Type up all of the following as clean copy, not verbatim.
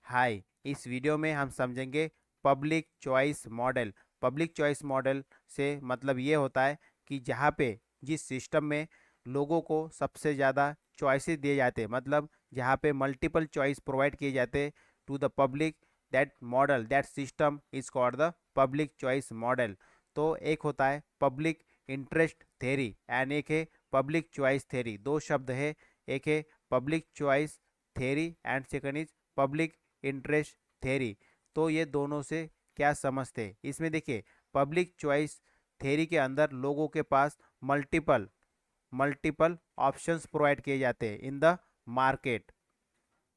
हाय। इस वीडियो में हम समझेंगे public choice model. Public choice model से मतलब ये होता है कि जहाँ पे जिस सिस्टम में लोगों को सबसे ज़्यादा चॉइसेस दिए जाते हैं, मतलब जहाँ पे मल्टीपल चॉइस प्रोवाइड किए जाते to the public, that model that system is called the public choice model. तो एक होता है पब्लिक इंटरेस्ट थेरी एंड एक है पब्लिक चॉइस थेरी। दो शब्द है, एक है public choice theory and second is public interest theory. तो ये दोनों से क्या समझते हैं इसमें देखिए, पब्लिक चॉइस थेरी के अंदर लोगों के पास मल्टीपल मल्टीपल ऑप्शंस प्रोवाइड किए जाते हैं इन द मार्केट।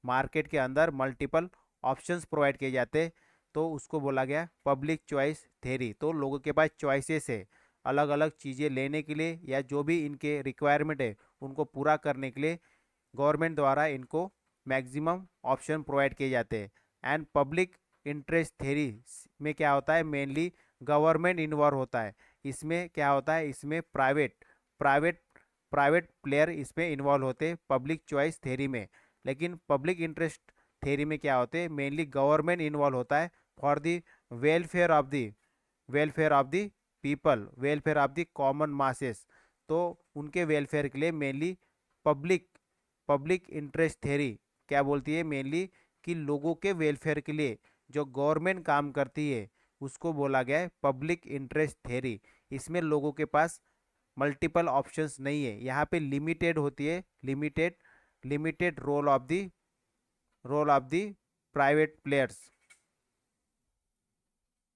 मार्केट के अंदर मल्टीपल ऑप्शंस प्रोवाइड किए जाते हैं, तो उसको बोला गया पब्लिक चॉइस थेरी। तो लोगों के पास चॉइसेस है अलग अलग चीज़ें लेने के लिए, या जो भी इनके रिक्वायरमेंट है उनको पूरा करने के लिए गवर्नमेंट द्वारा इनको मैक्सिमम ऑप्शन प्रोवाइड किए जाते हैं। एंड पब्लिक इंटरेस्ट थेरी में क्या होता है, मेनली गवर्नमेंट इन्वॉल्व होता है। इसमें क्या होता है, इसमें प्राइवेट प्राइवेट प्लेयर इसमें इन्वॉल्व होते हैं पब्लिक चॉइस थेरी में। लेकिन पब्लिक इंटरेस्ट थेरी में क्या होते हैं, मेनली गवर्नमेंट इन्वॉल्व होता है for the welfare of the welfare of the people, welfare of the common masses. तो उनके वेलफेयर के लिए mainly public public interest theory क्या बोलती है, मेनली कि लोगों के वेलफेयर के लिए जो गवर्नमेंट काम करती है उसको बोला गया है पब्लिक इंटरेस्ट थ्योरी। इसमें लोगों के पास मल्टीपल ऑप्शंस नहीं है, यहाँ पे लिमिटेड होती है, limited limited role of the private players.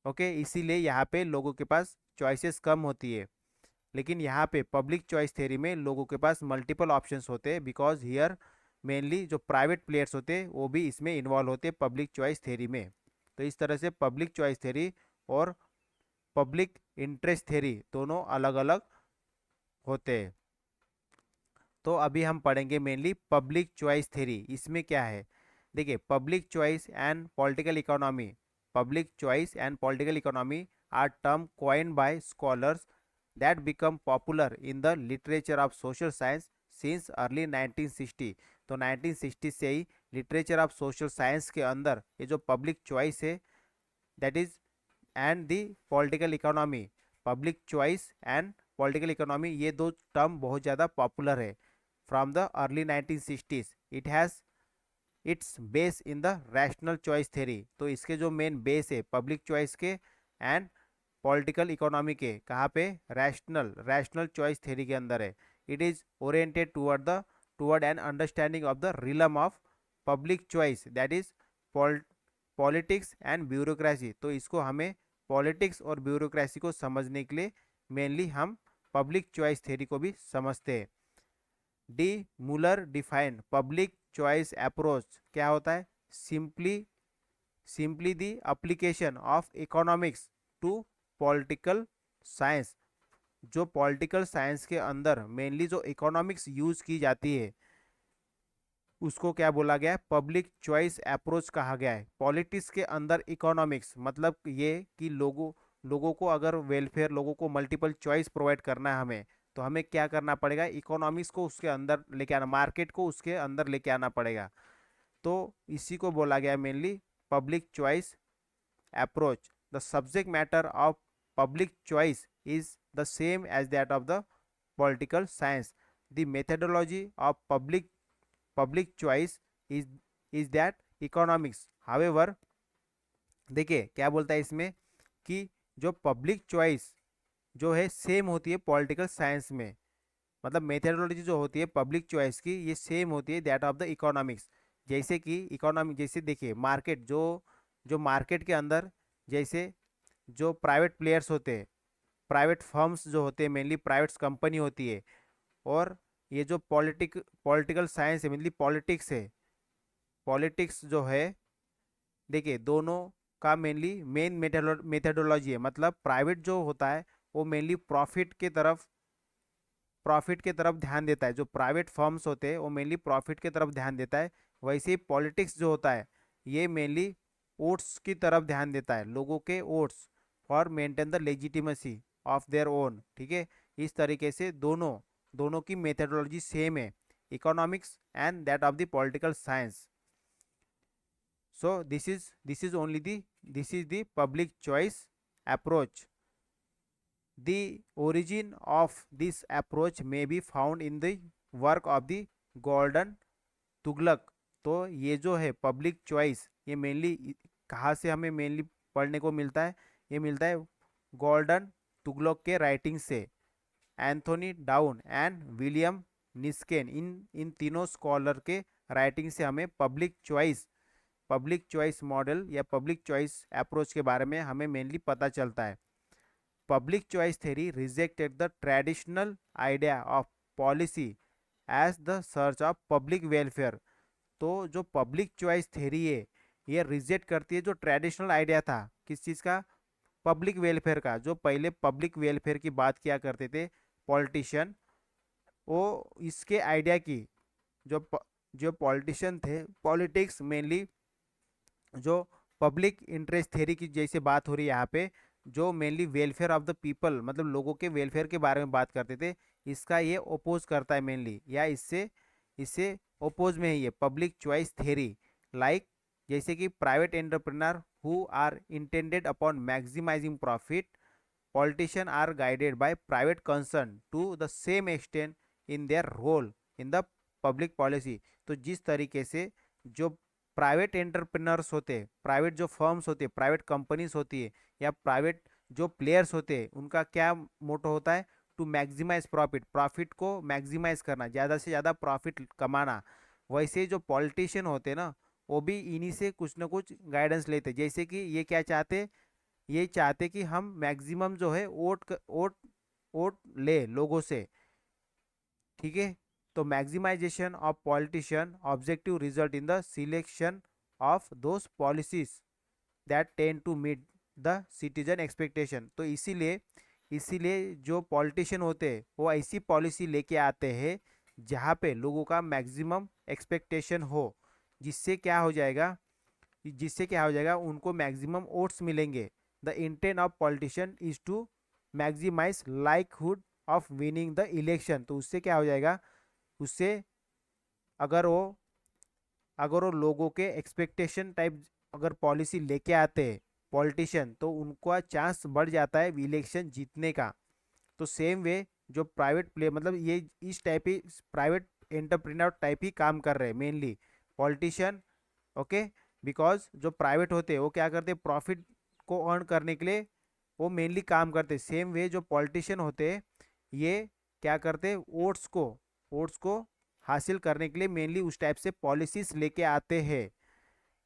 Okay, इसीलिए यहाँ पे लोगों के पास चॉइसेस कम होती है। लेकिन यहाँ पे पब्लिक चॉइस थ्योरी में लोगों के पास मल्टीपल ऑप्शंस होते हैं, बिकॉज हियर मेनली जो प्राइवेट प्लेयर्स होते हैं वो भी इसमें इन्वॉल्व होते हैं पब्लिक चॉइस थ्योरी में। तो इस तरह से पब्लिक चॉइस थ्योरी और पब्लिक इंटरेस्ट थ्योरी दोनों अलग अलग होते हैं। तो अभी हम पढ़ेंगे मेनली पब्लिक चॉइस थ्योरी। इसमें क्या है, देखिए, public choice and political economy. Public choice and political economy are term coined by scholars that become popular in the literature of social science since early 1960। तो 1960 से ही लिटरेचर ऑफ सोशल साइंस के अंदर ये जो पब्लिक चॉइस है, that is and the political economy, public choice and political economy, ये दो term बहुत ज़्यादा पॉपुलर है from the early 1960s। It has its base in the rational choice theory. तो इसके जो मेन बेस है पब्लिक चॉइस के एंड पॉलिटिकल इकोनॉमी के, कहाँ पे, रैशनल रैशनल चॉइस थ्योरी के अंदर है। It is oriented toward an understanding of the realm of public choice, that is politics and bureaucracy. तो इसको हमें पॉलिटिक्स और ब्यूरोक्रेसी को समझने के लिए मेनली हम पब्लिक चॉइस थ्योरी को भी समझते हैं। D Mueller define public choice approach क्या होता है, simply simply the application of economics to political science. जो पॉलिटिकल साइंस के अंदर मेनली जो इकोनॉमिक्स यूज की जाती है उसको क्या बोला गया है, पब्लिक चॉइस अप्रोच कहा गया है। पॉलिटिक्स के अंदर इकोनॉमिक्स मतलब ये कि लोगों लोगों को अगर वेलफेयर, लोगों को मल्टीपल चॉइस प्रोवाइड करना है हमें, तो हमें क्या करना पड़ेगा, इकोनॉमिक्स को उसके अंदर लेके आना, मार्केट को उसके अंदर लेके आना पड़ेगा। तो इसी को बोला गया mainly public choice approach. The subject matter of public choice is the same as that of the political science। The methodology of public choice is that economics। however, देखिए क्या बोलता है इसमें कि जो पब्लिक चॉइस जो है सेम होती है पॉलिटिकल साइंस में, मतलब मेथडोलॉजी जो होती है पब्लिक चॉइस की ये सेम होती है दैट ऑफ द इकोनॉमिक्स। जैसे कि इकोनॉमिक, जैसे देखिए मार्केट, जो जो मार्केट के अंदर जैसे जो प्राइवेट प्लेयर्स होते हैं, प्राइवेट फर्म्स जो होते हैं, मेनली प्राइवेट कंपनी होती है, और ये जो पॉलिटिकल साइंस है, मेनली पॉलिटिक्स है, पॉलिटिक्स जो है, देखिए दोनों का मेनली मेन मेथडोलॉजी है। मतलब प्राइवेट जो होता है वो मेनली प्रॉफिट के तरफ ध्यान देता है, जो प्राइवेट फर्म्स होते हैं वो मेनली प्रॉफिट के तरफ ध्यान देता है। वैसे ही पॉलिटिक्स जो होता है ये मेनली वोट्स की तरफ ध्यान देता है, लोगों के votes for maintain the legitimacy of their own. ठीक है, इस तरीके से दोनों दोनों की मेथडोलॉजी सेम है, economics and that of the political science. So this is the public choice approach. The origin of this approach may be found in the work of the Gordon Tullock. तो ये जो है public choice, ये mainly कहाँ से हमें mainly पढ़ने को मिलता है? ये मिलता है गॉर्डन तुगलक के राइटिंग से। Anthony Downs and William Niskanen, इन तीनों स्कॉलर के राइटिंग से हमें पब्लिक चॉइस मॉडल या पब्लिक चॉइस अप्रोच के बारे में हमें मेनली पता चलता है। Public choice theory rejected the traditional idea of policy as the search of public welfare. तो जो पब्लिक चॉइस थ्योरी है ये रिजेक्ट करती है जो ट्रेडिशनल आइडिया था, किस चीज़ का? पब्लिक वेलफेयर का। जो पहले पब्लिक वेलफेयर की बात किया करते थे पॉलिटिशियन, वो इसके आइडिया की जो पॉलिटिशियन थे, पॉलिटिक्स मेनली जो पब्लिक इंटरेस्ट थ्योरी की जैसे बात हो रही है यहाँ पे, जो mainly welfare of the people मतलब लोगों के वेलफेयर के बारे में बात करते थे, इसका ये ओपोज करता है मेनली, या इससे इससे ओपोज में है ये पब्लिक चॉइस थ्योरी। लाइक जैसे कि private entrepreneur who are intended upon maximising profit, politician are guided by private concern to the same extent in their role in the public policy. तो जिस तरीके से जो प्राइवेट एंटरप्रेन्योर्स होते हैं, private जो फर्म्स होते हैं, प्राइवेट कंपनीज होती है, या प्राइवेट जो प्लेयर्स होते हैं, उनका क्या मोटो होता है? टू मैक्सिमाइज प्रॉफिट, प्रॉफिट को मैक्सिमाइज करना, ज़्यादा से ज़्यादा प्रॉफिट कमाना। वैसे जो पॉलिटिशियन होते हैं ना, वो भी इन्हीं से कुछ ना कुछ गाइडेंस लेते, जैसे कि ये क्या चाहते, ये चाहते कि हम मैक्सिमम जो है वोट ले लोगों से, ठीक है। तो maximisation of politician objective result in the selection of those policies that tend to meet the citizen expectation. तो इसीलिए जो पॉलिटिशियन होते हैं वो ऐसी पॉलिसी लेके आते हैं जहाँ पे लोगों का मैक्सिमम एक्सपेक्टेशन हो, जिससे क्या हो जाएगा उनको मैक्सिमम वोट्स मिलेंगे। The intent of politician is to maximise likelihood of winning the election. तो उससे क्या हो जाएगा, उससे अगर वो लोगों के एक्सपेक्टेशन टाइप अगर पॉलिसी लेके आते हैं पॉलिटिशियन, तो उनका चांस बढ़ जाता है इलेक्शन जीतने का। तो सेम वे जो प्राइवेट प्ले मतलब ये इस टाइप ही प्राइवेट एंटरप्रेन्योर टाइप ही काम कर रहे हैं मेनली पॉलिटिशियन। ओके, बिकॉज जो प्राइवेट होते हैं वो क्या करते हैं, प्रॉफिट को अर्न करने के लिए वो मेनली काम करते हैं। सेम वे जो पॉलिटिशियन होते हैं ये क्या करते हैं, वोट्स को हासिल करने के लिए मेनली उस टाइप से पॉलिसीज लेके आते हैं।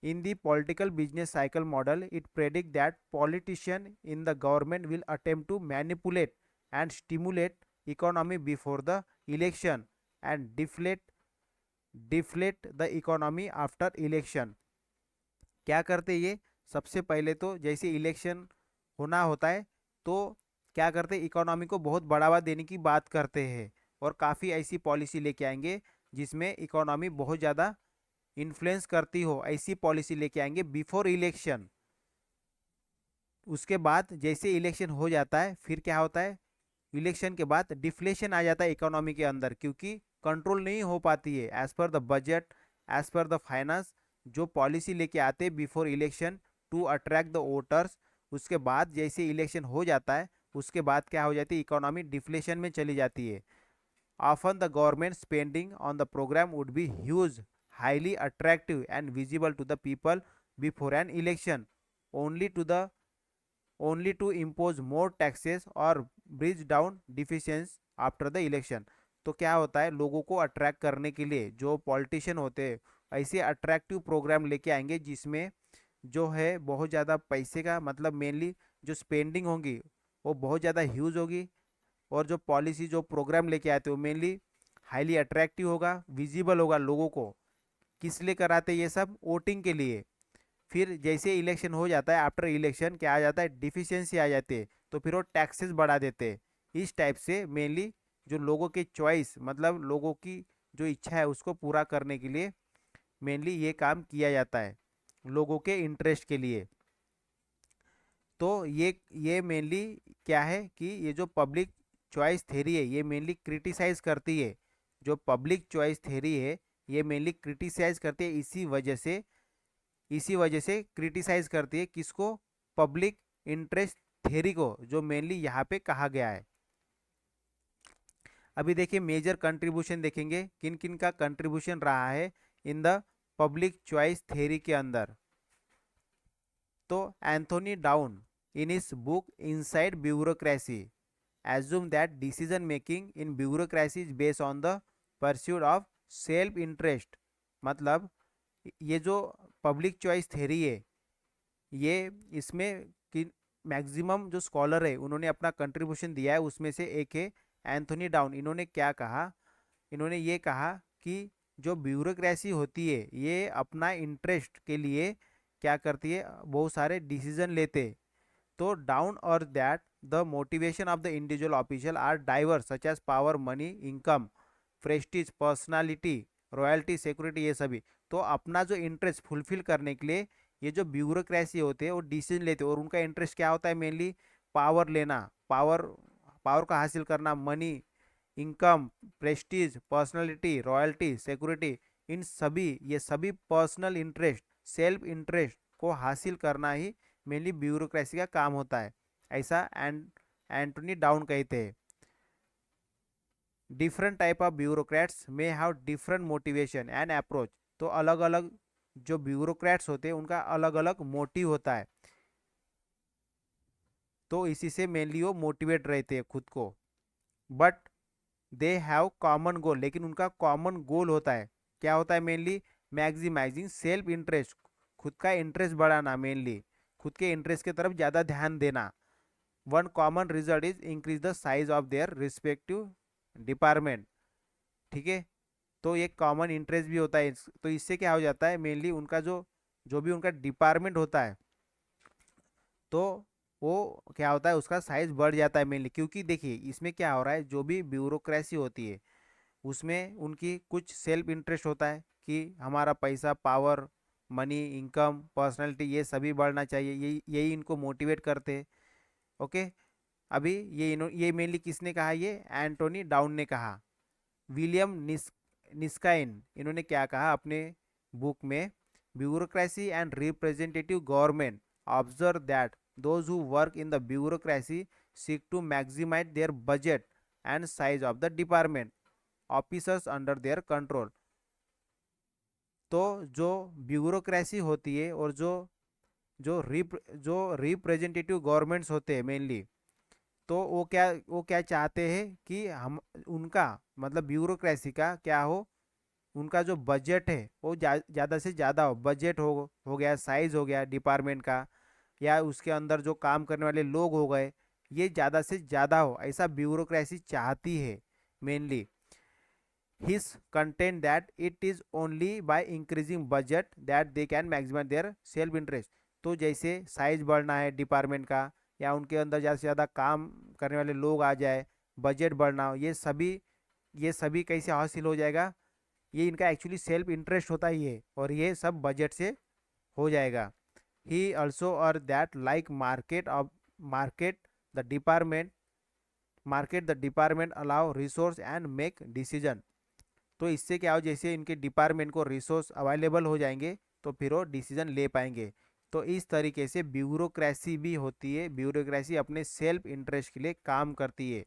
In the political business cycle model, it predicts that politicians in the government will attempt to manipulate and stimulate economy before the election and deflate the economy after election। क्या करते ये, सबसे पहले तो जैसे इलेक्शन होना होता है तो क्या करते, इकोनॉमी को बहुत बढ़ावा देने की बात करते हैं और काफ़ी ऐसी पॉलिसी लेके आएंगे जिसमें इकोनॉमी बहुत ज़्यादा इन्फ्लुएंस करती हो, ऐसी पॉलिसी लेके आएंगे बिफोर इलेक्शन। उसके बाद जैसे इलेक्शन हो जाता है फिर क्या होता है, इलेक्शन के बाद डिफ्लेशन आ जाता है इकोनॉमी के अंदर, क्योंकि कंट्रोल नहीं हो पाती है as per the budget, as per the finance. जो पॉलिसी लेके आते हैं before election to attract the voters, उसके बाद जैसे इलेक्शन हो जाता है उसके बाद क्या हो जाती है, इकोनॉमी डिफ्लेशन में चली जाती है। Often the government spending on the programme would be huge, highly attractive and visible to the people before an election, only to the only to impose more taxes or bridge down deficiencies after the election। तो क्या होता है, लोगों को attract करने के लिए जो पॉलिटिशियन होते हैं ऐसे अट्रैक्टिव प्रोग्राम लेके आएंगे जिसमें जो है बहुत ज़्यादा पैसे का मतलब मेनली जो स्पेंडिंग होगी वो बहुत ज़्यादा ह्यूज होगी, और जो पॉलिसी जो प्रोग्राम लेके आते हो मेनली हाईली अट्रैक्टिव होगा, विजिबल होगा लोगों को। किस लिए कराते ये सब, वोटिंग के लिए। फिर जैसे इलेक्शन हो जाता है, आफ्टर इलेक्शन क्या आ जाता है, डिफिशियंसी आ जाती है, तो फिर वो टैक्सेस बढ़ा देते हैं। इस टाइप से मेनली जो लोगों के चॉइस मतलब लोगों की जो इच्छा है उसको पूरा करने के लिए मेनली ये काम किया जाता है लोगों के इंटरेस्ट के लिए। तो ये मेनली क्या है कि ये जो पब्लिक चॉइस थ्योरी है ये मेनली क्रिटिसाइज करती है, जो पब्लिक चॉइस थ्योरी है ये मेनली क्रिटिसाइज करती है इसी वजह से इसी वजह से क्रिटिसाइज करती है किसको, पब्लिक इंटरेस्ट थ्योरी को, जो मेनली यहाँ पे कहा गया है। अभी देखिए मेजर कंट्रीब्यूशन देखेंगे किन किन का कंट्रीब्यूशन रहा है इन द पब्लिक चॉइस थ्योरी के अंदर। तो Anthony down in his book inside bureaucracy assume that decision making in bureaucracy is based on the pursuit of self interest। मतलब ये जो पब्लिक चॉइस थ्योरी है, ये इसमें कि मैक्सिमम जो स्कॉलर है उन्होंने अपना कंट्रीब्यूशन दिया है, उसमें से एक है एंथोनी डाउन। इन्होंने क्या कहा, इन्होंने ये कहा कि जो ब्यूरोक्रेसी होती है ये अपना इंटरेस्ट के लिए क्या करती है, बहुत सारे डिसीजन लेते। तो डाउन और that the motivation of the individual official are diverse such as power, money, income, prestige, personality, royalty, security, ये सभी। तो अपना जो इंटरेस्ट फुलफिल करने के लिए ये जो ब्यूरोक्रेसी होते हैं वो डिसीजन लेते हैं, और उनका इंटरेस्ट क्या होता है, मेनली पावर लेना, पावर पावर का हासिल करना, money, income, prestige, personality, royalty, security, इन सभी ये सभी पर्सनल इंटरेस्ट, सेल्फ इंटरेस्ट को हासिल करना ही मेनली ब्यूरोक्रेसी का काम होता है, ऐसा एंटोनी डाउन कहते हैं। डिफरेंट टाइप ऑफ ब्यूरोक्रेट्स में have different motivation and approach. तो अलग अलग जो ब्यूरोक्रेट्स होते हैं उनका अलग अलग मोटिव होता है, तो इसी से मेनली वो मोटिवेट रहते हैं खुद को। But they have common goal, लेकिन उनका कॉमन गोल होता है, क्या होता है मेनली, मैक्सिमाइजिंग सेल्फ इंटरेस्ट, खुद का इंटरेस्ट बढ़ाना, मेनली खुद के इंटरेस्ट की तरफ ज़्यादा ध्यान देना। One common result is increase the size of their respective department. ठीक है, तो एक कॉमन इंटरेस्ट भी होता है, तो इससे क्या हो जाता है, मेनली उनका जो जो भी उनका डिपार्टमेंट होता है तो वो क्या होता है, उसका साइज बढ़ जाता है मेनली। क्योंकि देखिए इसमें क्या हो रहा है, जो भी ब्यूरोक्रेसी होती है उसमें उनकी कुछ सेल्फ इंटरेस्ट होता है कि हमारा पैसा, पावर, मनी, इनकम, पर्सनालिटी, ये सभी बढ़ना चाहिए, यही यही इनको मोटिवेट करते हैं। ओके, अभी ये मेनली किसने कहा, ये एंटोनी डाउन ने कहा। विलियम निस्काइन इन्होंने क्या कहा अपने बुक में, bureaucracy and representative government observe that those who work in the bureaucracy seek to maximise their budget and size of the department officers under their control. तो जो ब्यूरोक्रेसी होती है और जो रिप्रेजेंटेटिव गवर्नमेंट्स होते हैं मेनली, तो वो क्या चाहते हैं कि हम उनका मतलब ब्यूरोक्रेसी का क्या हो, उनका जो बजट है वो ज़्यादा से ज़्यादा हो, बजट हो गया, साइज हो गया डिपार्टमेंट का, या उसके अंदर जो काम करने वाले लोग हो गए, ये ज़्यादा से ज़्यादा हो, ऐसा ब्यूरोक्रेसी चाहती है mainly. his content that it is only by increasing budget that they can maximize their self interest। तो जैसे साइज बढ़ना है डिपार्टमेंट का, या उनके अंदर ज़्यादा से ज़्यादा काम करने वाले लोग आ जाए, बजट बढ़ना हो, ये सभी कैसे हासिल हो जाएगा, ये इनका एक्चुअली सेल्फ इंटरेस्ट होता ही है, और ये सब बजट से हो जाएगा। ही ऑल्सो और that like market the department allow resource and make decision. तो इससे क्या हो, जैसे इनके डिपार्टमेंट को रिसोर्स अवेलेबल हो जाएंगे तो फिर वो डिसीजन ले पाएंगे। तो इस तरीके से ब्यूरोक्रेसी भी होती है, ब्यूरोक्रेसी अपने सेल्फ इंटरेस्ट के लिए काम करती है।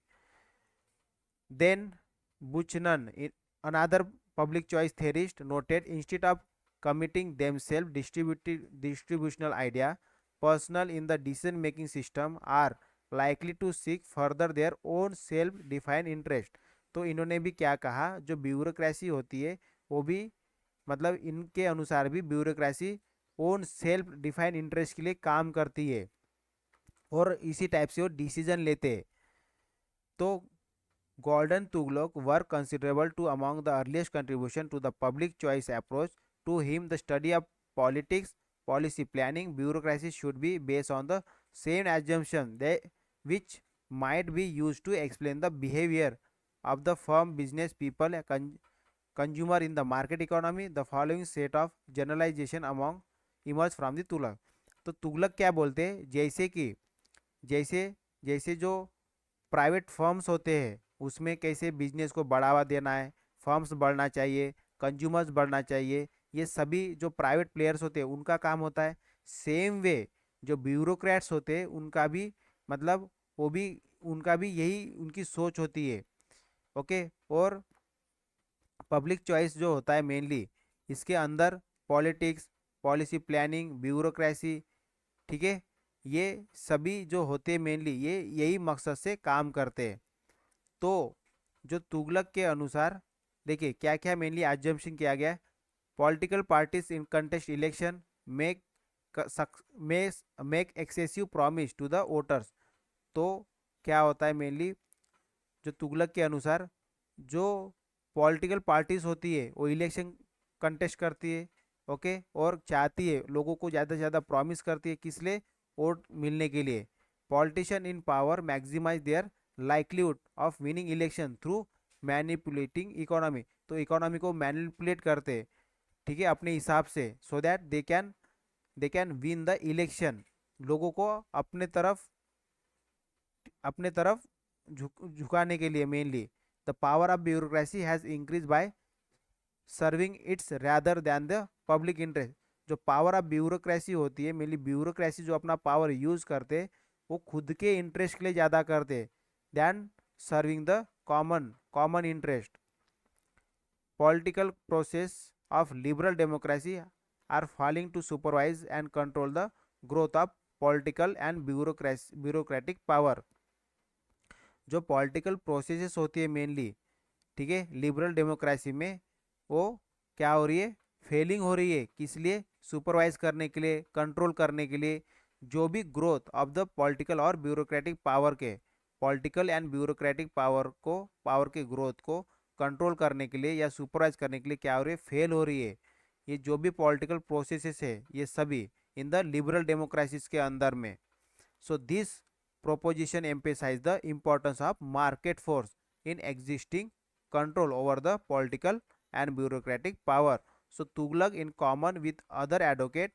Then Buchanan another public choice theorist noted instead of committing themselves distributional idea personal in the decision making system are likely to seek further their own self defined interest। तो इन्होंने भी क्या कहा, जो ब्यूरोक्रेसी होती है वो भी मतलब इनके अनुसार भी bureaucracy own self defined interest के लिए काम करती है, और इसी टाइप से वो डिसीजन लेते हैं। तो Gordon Tughlaq were considerable to among the earliest contribution to the public choice approach. To him, the study of politics, policy planning, bureaucracy should be based on the same assumption which might be used to explain the behavior of the firm, business people, consumer in the market economy. The following set of generalization among emerge from the Tughlaq. तो तुगलक क्या बोलते हैं, जैसे जैसे जो private firms होते हैं उसमें कैसे बिजनेस को बढ़ावा देना है, फर्म्स बढ़ना चाहिए, कंज्यूमर्स बढ़ना चाहिए, ये सभी जो प्राइवेट प्लेयर्स होते हैं उनका काम होता है। सेम वे जो ब्यूरोक्रेट्स होते हैं उनका भी मतलब वो भी उनका भी यही उनकी सोच होती है। ओके। और पब्लिक चॉइस जो होता है मेनली इसके अंदर पॉलिटिक्स, पॉलिसी प्लानिंग, ब्यूरोक्रेसी, ठीक है, ये सभी जो होते हैं मेनली ये यही मकसद से काम करते हैं। तो जो तुगलक के अनुसार देखिए क्या क्या मेनली एजम्पशन किया गया है। Political parties in contest election make make excessive promise to the voters. तो क्या होता है मेनली जो तुगलक के अनुसार जो पॉलिटिकल पार्टीज होती है वो इलेक्शन कंटेस्ट करती है। ओके। और चाहती है लोगों को ज़्यादा से ज़्यादा प्रॉमिस करती है किस लिए, वोट मिलने के लिए। Politician in power maximise their likelihood of winning election through manipulating economy. तो इकोनॉमी को मैनिपुलेट करते, ठीक है, अपने हिसाब से, so that they can win the election. लोगों को अपने तरफ झुकाने के लिए mainly. The power of bureaucracy has increase by serving its rather than the public interest. जो पावर ऑफ ब्यूरोक्रेसी होती है मेनली ब्यूरोक्रेसी जो अपना पावर यूज करते वो खुद के इंटरेस्ट के लिए ज़्यादा करते than serving the common common interest. Political process of liberal democracy are failing to supervise and control the growth of political and bureaucratic power। जो पॉलिटिकल प्रोसेसेस होती है मेनली, ठीक है, लिबरल डेमोक्रेसी में वो क्या हो रही है, फेलिंग हो रही है। किस लिए, सुपरवाइज करने के लिए, कंट्रोल करने के लिए। जो भी ग्रोथ ऑफ द पॉलिटिकल और ब्यूरोक्रेटिक पावर के, पॉलिटिकल एंड ब्यूरोक्रेटिक पावर के ग्रोथ को कंट्रोल करने के लिए या सुपरवाइज करने के लिए क्या हो रही है, फेल हो रही है। ये जो भी पॉलिटिकल प्रोसेसेस है ये सभी इन द लिबरल डेमोक्रेसीज के अंदर में। So this proposition emphasize the importance of market force in existing control over the political and bureaucratic power। So Tughlaq in common with other advocate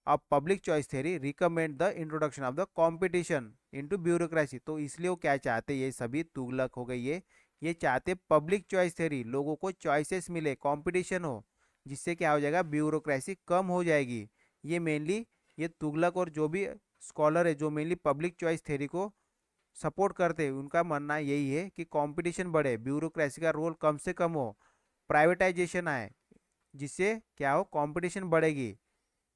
of public choice theory recommend the introduction of the competition into bureaucracy। तो इसलिए वो क्या चाहते, ये सभी तुगलक हो गई ये चाहते पब्लिक चॉइस थ्योरी, लोगों को चॉइसेस मिले, कंपटीशन हो, जिससे क्या हो जाएगा, ब्यूरोक्रेसी कम हो जाएगी। ये मेनली ये तुगलक और जो भी स्कॉलर है जो मेनली पब्लिक चॉइस थ्योरी को सपोर्ट करते हैं उनका मानना यही है कि कंपटीशन बढ़े, ब्यूरोक्रेसी का रोल कम से कम हो, प्राइवेटाइजेशन आए, जिससे क्या हो, कंपटीशन बढ़ेगी।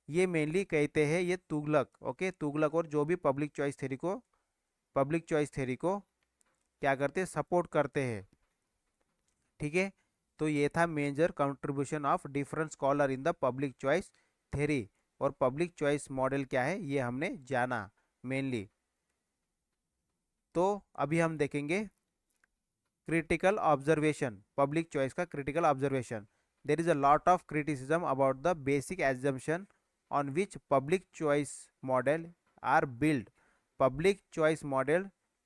ये मेनली कहते हैं ये तुगलक। ओके। तुगलक और जो भी पब्लिक चॉइस थ्योरी को क्या करते हैं, सपोर्ट करते हैं। ठीक है। तो ये था major contribution of different scholar in the public choice theory. और पब्लिक चॉइस मॉडल क्या है ये हमने जाना मेनली। तो अभी हम देखेंगे क्रिटिकल ऑब्जर्वेशन, पब्लिक चॉइस का critical observation. There is a lot of criticism about the basic assumption on which public choice model are built। Public choice model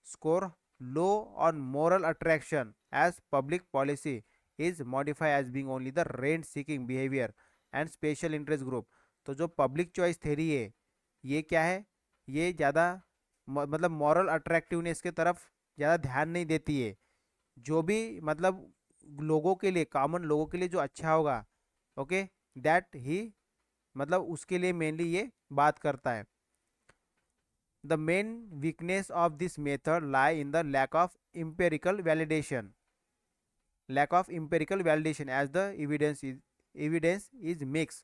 score low on moral attraction as public policy is modified as being only the rent seeking behavior and special interest group। तो जो public choice theory है ये क्या है, ये ज़्यादा मतलब moral attractiveness के तरफ ज़्यादा ध्यान नहीं देती है। जो भी मतलब लोगों के लिए, कॉमन लोगों के लिए जो अच्छा होगा, ओके, दैट ही मतलब उसके लिए मेनली ये बात करता है। The main weakness of this method lie in the lack of empirical validation as the evidence is mix.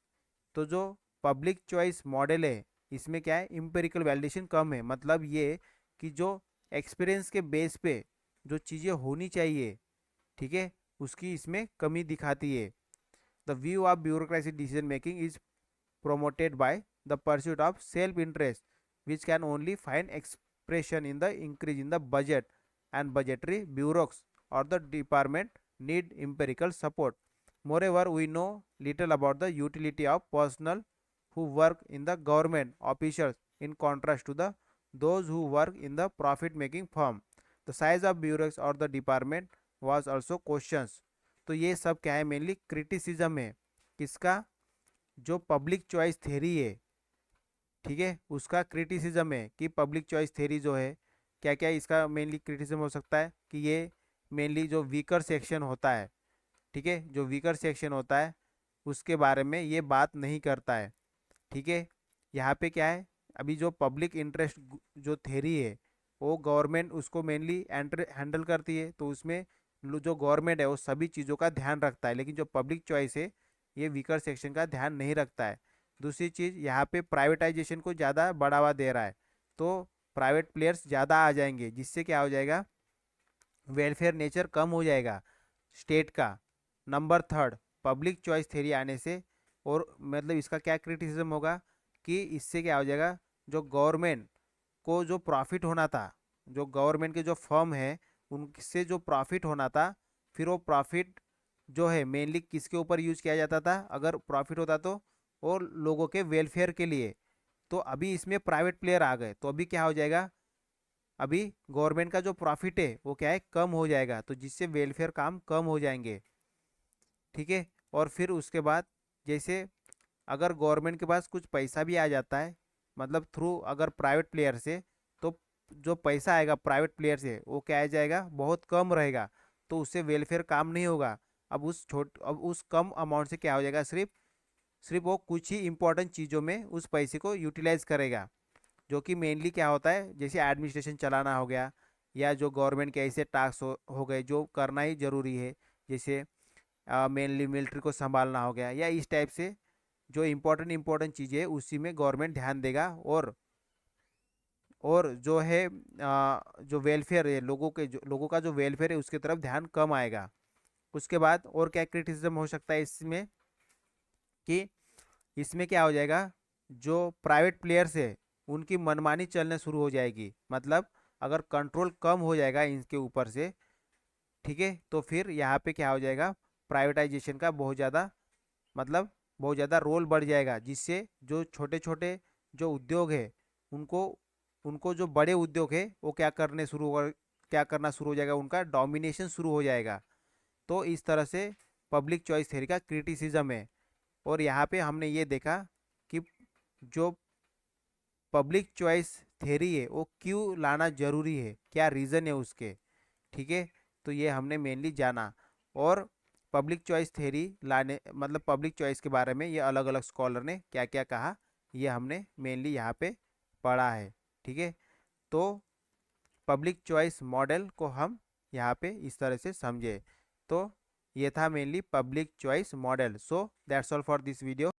तो जो पब्लिक चॉइस मॉडल है इसमें क्या है, इम्पेरिकल वैलिडेशन कम है। मतलब ये कि जो एक्सपीरियंस के बेस पे जो चीज़ें होनी चाहिए, ठीक है, उसकी इसमें कमी दिखाती है। The view of bureaucracy decision making is promoted by the pursuit of self-interest, which can only find expression in the increase in the budget, and budgetary bureaus or the department need empirical support। Moreover, we know little about the utility of personnel who work in the government officials in contrast to the those who work in the profit-making firm। The size of bureaus or the department was also questions। तो ये सब क्या है, mainly criticism है किसका, जो public choice theory है, ठीक है, उसका क्रिटिसिज्म है कि पब्लिक चॉइस थ्योरी जो है क्या क्या इसका मेनली क्रिटिसिज्म हो सकता है कि ये मेनली जो वीकर सेक्शन होता है, ठीक है, जो वीकर सेक्शन होता है उसके बारे में ये बात नहीं करता है। ठीक है, यहाँ पे क्या है, अभी जो पब्लिक इंटरेस्ट जो थेरी है वो गवर्नमेंट उसको मेनली हैंडल करती है, तो उसमें जो गवर्नमेंट है वो सभी चीज़ों का ध्यान रखता है, लेकिन जो पब्लिक चॉइस है ये वीकर सेक्शन का ध्यान नहीं रखता है। दूसरी चीज़, यहाँ पे प्राइवेटाइजेशन को ज़्यादा बढ़ावा दे रहा है, तो प्राइवेट प्लेयर्स ज़्यादा आ जाएंगे, जिससे क्या हो जाएगा, वेलफेयर नेचर कम हो जाएगा स्टेट का। Number third, public choice theory आने से, और मतलब इसका क्या क्रिटिसिज्म होगा कि इससे क्या हो जाएगा, जो गवर्नमेंट को जो प्रॉफिट होना था, जो गवर्नमेंट के जो फर्म है उनसे जो प्रॉफिट होना था, फिर वो प्रॉफिट जो है मेनली किसके ऊपर यूज किया जाता था, अगर प्रॉफिट होता तो, और लोगों के वेलफेयर के लिए। तो अभी इसमें प्राइवेट प्लेयर आ गए, तो अभी क्या हो जाएगा, अभी गवर्नमेंट का जो प्रॉफिट है वो क्या है, कम हो जाएगा, तो जिससे वेलफेयर काम कम हो जाएंगे। ठीक है, और फिर उसके बाद जैसे अगर गवर्नमेंट के पास कुछ पैसा भी आ जाता है, मतलब थ्रू अगर प्राइवेट प्लेयर से, तो जो पैसा आएगा प्राइवेट प्लेयर से वो क्या आ जाएगा, बहुत कम रहेगा, तो उससे वेलफेयर काम नहीं होगा। अब उस कम अमाउंट से क्या हो जाएगा, सिर्फ सिर्फ वो कुछ ही इंपॉर्टेंट चीज़ों में उस पैसे को यूटिलाइज करेगा, जो कि मेनली क्या होता है, जैसे एडमिनिस्ट्रेशन चलाना हो गया, या जो गवर्नमेंट के ऐसे टास्क हो गए जो करना ही ज़रूरी है, जैसे मेनली मिलिट्री को संभालना हो गया, या इस टाइप से जो इम्पोर्टेंट इम्पोर्टेंट चीज़ें है उसी में गवर्नमेंट ध्यान देगा। और जो है जो वेलफेयर है, लोगों का जो वेलफेयर है उसकी तरफ ध्यान कम आएगा। उसके बाद और क्या क्रिटिसिज्म हो सकता है इसमें, कि इसमें क्या हो जाएगा, जो प्राइवेट प्लेयर्स है उनकी मनमानी चलने शुरू हो जाएगी, मतलब अगर कंट्रोल कम हो जाएगा इनके ऊपर से, ठीक है, तो फिर यहाँ पे क्या हो जाएगा, प्राइवेटाइजेशन का बहुत ज़्यादा, मतलब बहुत ज़्यादा रोल बढ़ जाएगा, जिससे जो छोटे छोटे जो उद्योग है उनको उनको जो बड़े उद्योग है वो क्या करना शुरू हो जाएगा, उनका डोमिनेशन शुरू हो जाएगा। तो इस तरह से पब्लिक चॉइस थ्योरी का क्रिटिसिज्म है। और यहाँ पे हमने ये देखा कि जो पब्लिक चॉइस थ्योरी है वो क्यों लाना जरूरी है, क्या रीज़न है उसके। ठीक है, तो ये हमने मेनली जाना। और पब्लिक चॉइस थ्योरी लाने, मतलब पब्लिक चॉइस के बारे में ये अलग अलग स्कॉलर ने क्या क्या कहा, ये हमने मेनली यहाँ पे पढ़ा है। ठीक है, तो पब्लिक चॉइस मॉडल को हम यहाँ पे इस तरह से समझे। तो ये था mainly public choice model. So that's all for this video.